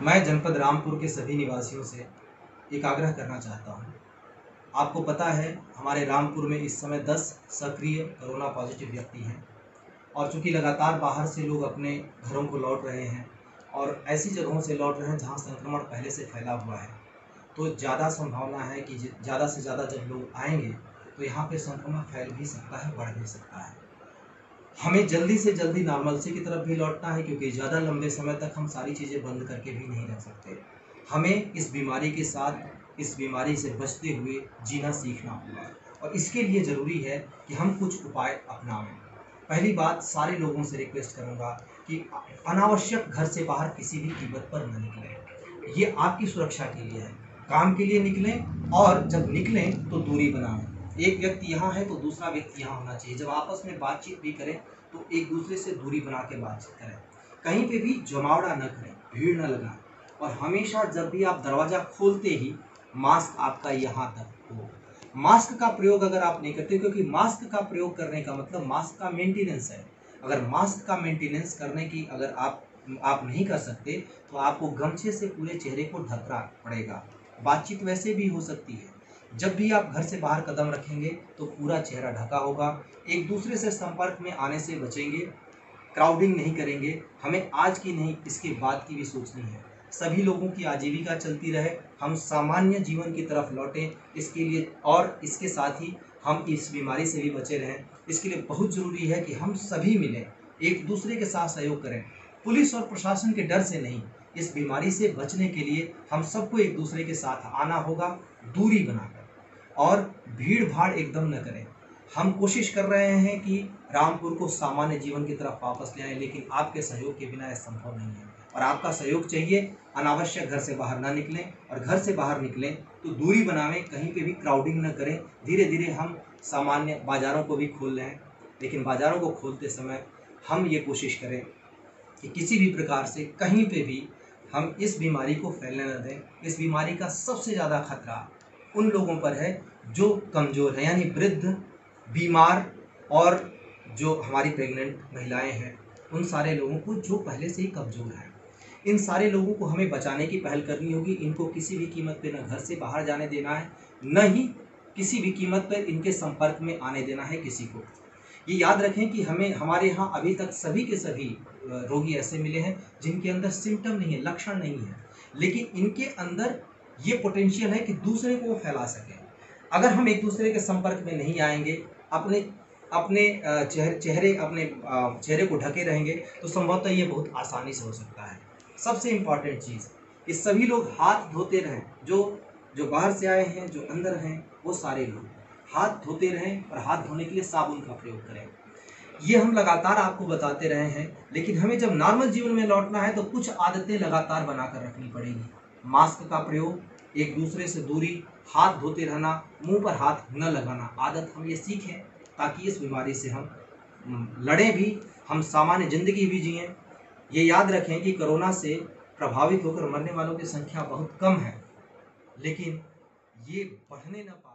मैं जनपद रामपुर के सभी निवासियों से एक आग्रह करना चाहता हूँ। आपको पता है हमारे रामपुर में इस समय 10 सक्रिय कोरोना पॉजिटिव व्यक्ति हैं और चूँकि लगातार बाहर से लोग अपने घरों को लौट रहे हैं और ऐसी जगहों से लौट रहे हैं जहाँ संक्रमण पहले से फैला हुआ है, तो ज़्यादा संभावना है कि ज़्यादा से ज़्यादा जब लोग आएंगे तो यहाँ पे संक्रमण फैल भी सकता है, बढ़ भी सकता है। हमें जल्दी से जल्दी नॉर्मलसी की तरफ भी लौटना है, क्योंकि ज़्यादा लंबे समय तक हम सारी चीज़ें बंद करके भी नहीं रख सकते। हमें इस बीमारी के साथ, इस बीमारी से बचते हुए जीना सीखना होगा और इसके लिए ज़रूरी है कि हम कुछ उपाय अपनाएं। पहली बात, सारे लोगों से रिक्वेस्ट करूंगा कि अनावश्यक घर से बाहर किसी भी कीमत पर न निकलें। ये आपकी सुरक्षा के लिए है। काम के लिए निकलें और जब निकलें तो दूरी बनाएं। एक व्यक्ति यहाँ है तो दूसरा व्यक्ति यहाँ होना चाहिए। जब आपस में बातचीत भी करें तो एक दूसरे से दूरी बना के बातचीत करें। कहीं पे भी जमावड़ा न करें, भीड़ न लगाएं और हमेशा जब भी आप दरवाज़ा खोलते ही मास्क आपका यहाँ तक हो। मास्क का प्रयोग अगर आप नहीं करते, क्योंकि मास्क का प्रयोग करने का मतलब मास्क का मेंटेनेंस है। अगर मास्क का मेंटेनेंस करने की अगर आप नहीं कर सकते तो आपको गमछे से पूरे चेहरे को ढकना पड़ेगा। बातचीत वैसे भी हो सकती है। जब भी आप घर से बाहर कदम रखेंगे तो पूरा चेहरा ढका होगा। एक दूसरे से संपर्क में आने से बचेंगे, क्राउडिंग नहीं करेंगे। हमें आज की नहीं, इसके बाद की भी सोचनी है। सभी लोगों की आजीविका चलती रहे, हम सामान्य जीवन की तरफ लौटें, इसके लिए और इसके साथ ही हम इस बीमारी से भी बचे रहें। इसके लिए बहुत ज़रूरी है कि हम सभी मिलें, एक दूसरे के साथ सहयोग करें। पुलिस और प्रशासन के डर से नहीं, इस बीमारी से बचने के लिए हम सबको एक दूसरे के साथ आना होगा, दूरी बनाकर, और भीड़ भाड़ एकदम न करें। हम कोशिश कर रहे हैं कि रामपुर को सामान्य जीवन की तरफ वापस ले आएं, लेकिन आपके सहयोग के बिना यह संभव नहीं है और आपका सहयोग चाहिए। अनावश्यक घर से बाहर ना निकलें और घर से बाहर निकलें तो दूरी बनावें, कहीं पे भी क्राउडिंग न करें। धीरे धीरे हम सामान्य बाज़ारों को भी खोल लें, लेकिन बाज़ारों को खोलते समय हम ये कोशिश करें कि किसी भी प्रकार से कहीं पे भी हम इस बीमारी को फैलने न दें। इस बीमारी का सबसे ज़्यादा खतरा उन लोगों पर है जो कमज़ोर हैं, यानी वृद्ध, बीमार और जो हमारी प्रेग्नेंट महिलाएं हैं, उन सारे लोगों को जो पहले से ही कमज़ोर हैं। इन सारे लोगों को हमें बचाने की पहल करनी होगी। इनको किसी भी कीमत पे न घर से बाहर जाने देना है, न ही किसी भी कीमत पर इनके संपर्क में आने देना है किसी को। ये याद रखें कि हमारे यहाँ अभी तक सभी के सभी रोगी ऐसे मिले हैं जिनके अंदर सिम्टम नहीं है, लक्षण नहीं है, लेकिन इनके अंदर ये पोटेंशियल है कि दूसरे को फैला सकें। अगर हम एक दूसरे के संपर्क में नहीं आएंगे, अपने अपने चेहरे को ढके रहेंगे, तो संभवतः ये बहुत आसानी से हो सकता है। सबसे इम्पॉर्टेंट चीज़, कि सभी लोग हाथ धोते रहें। जो बाहर से आए हैं, जो अंदर हैं, वो सारे लोग हाथ धोते रहें और हाथ धोने के लिए साबुन का प्रयोग करें। ये हम लगातार आपको बताते रहे हैं, लेकिन हमें जब नॉर्मल जीवन में लौटना है तो कुछ आदतें लगातार बनाकर रखनी पड़ेगी। मास्क का प्रयोग, एक दूसरे से दूरी, हाथ धोते रहना, मुंह पर हाथ न लगाना आदत हम ये सीखें, ताकि इस बीमारी से हम लड़ें भी, हम सामान्य ज़िंदगी भी जिएं। ये याद रखें कि कोरोना से प्रभावित होकर मरने वालों की संख्या बहुत कम है, लेकिन ये बढ़ने न पाए।